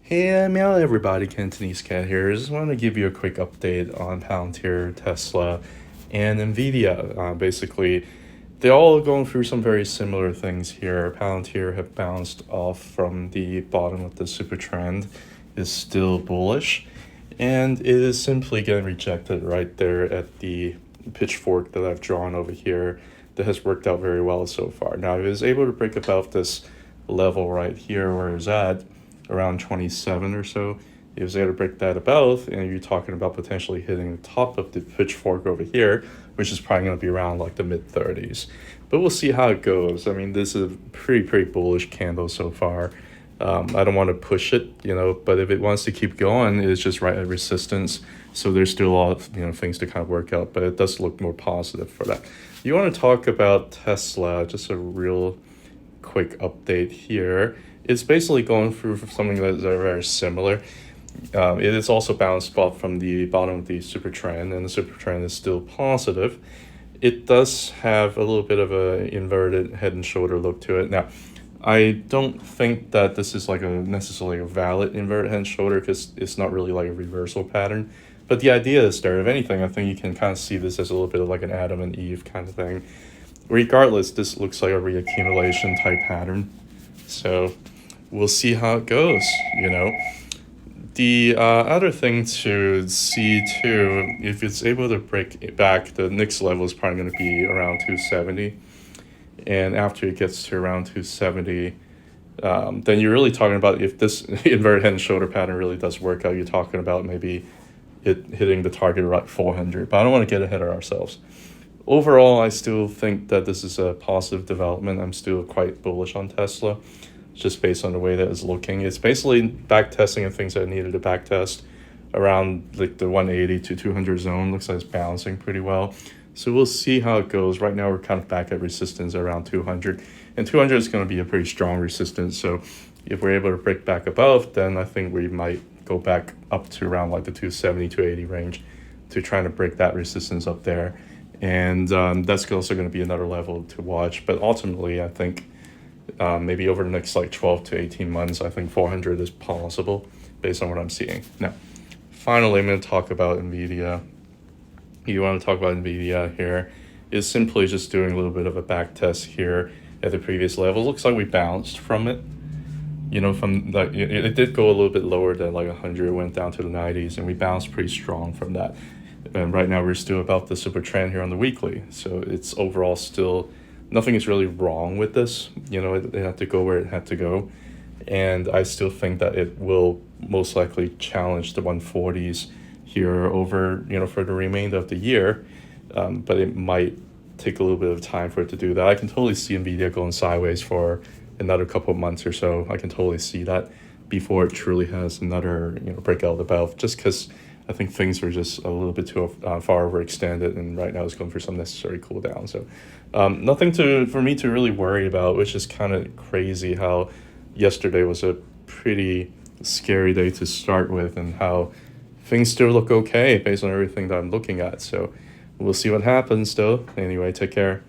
Hey, meow everybody, Cantonese Cat here. I just want to give you a quick update on PLTR, Tesla, and NVDA. Basically, they're all going through some very similar things here. PLTR have bounced off from the bottom of the super trend, is still bullish, and it is simply getting rejected right there at the pitchfork that I've drawn over here that has worked out very well so far. Now, if it is able to break above this level right here where it's at, around 27 or so, it was able to break that above, and you're talking about potentially hitting the top of the pitchfork over here, which is probably going to be around like the mid 30s. But we'll see how it goes. I mean, this is a pretty bullish candle so far. I don't want to push it, but if it wants to keep going, it's just right at resistance. So there's still a lot of things to kind of work out, but it does look more positive for that. You want to talk about Tesla? Just a real quick update here. It's basically going through something that is very similar. It is also bounced off from the bottom of the super trend, and the super trend is still positive. It does have a little bit of a inverted head and shoulder look to it. Now, I don't think that this is like necessarily a valid inverted head and shoulder because it's not really like a reversal pattern. But the idea is there. If anything, I think you can kind of see this as a little bit of like an Adam and Eve kind of thing. Regardless, this looks like a reaccumulation type pattern. So we'll see how it goes, The other thing to see too, if it's able to break it back, the next level is probably going to be around 270. And after it gets to around 270, then you're really talking about, if this inverted head and shoulder pattern really does work out, you're talking about maybe it hitting the target around 400. But I don't want to get ahead of ourselves. Overall, I still think that this is a positive development. I'm still quite bullish on Tesla, just based on the way that it's looking. It's basically back testing and things that needed to back test around like the 180 to 200 zone. Looks like it's balancing pretty well. So we'll see how it goes. Right now, we're kind of back at resistance around 200. And 200 is going to be a pretty strong resistance. So if we're able to break back above, then I think we might go back up to around like the 270, 280 range to trying to break that resistance up there. And that's also going to be another level to watch. But ultimately, I think maybe over the next like 12 to 18 months, I think 400 is possible based on what I'm seeing. Now, finally, I'm going to talk about NVDA. You want to talk about NVDA here is simply just doing a little bit of a back test here at the previous level. Looks like we bounced from it. From that, it did go a little bit lower than like 100, went down to the 90s, and we bounced pretty strong from that. And right now we're still about the super trend here on the weekly. So it's overall still, nothing is really wrong with this. It had to go where it had to go. And I still think that it will most likely challenge the 140s here over, for the remainder of the year. But it might take a little bit of time for it to do that. I can totally see NVIDIA going sideways for another couple of months or so. I can totally see that before it truly has another, breakout above, just because I think things are just a little bit too far overextended, and right now it's going for some necessary cool down. So nothing for me to really worry about, which is kind of crazy how yesterday was a pretty scary day to start with, and how things still look okay based on everything that I'm looking at. So we'll see what happens though. Anyway, take care.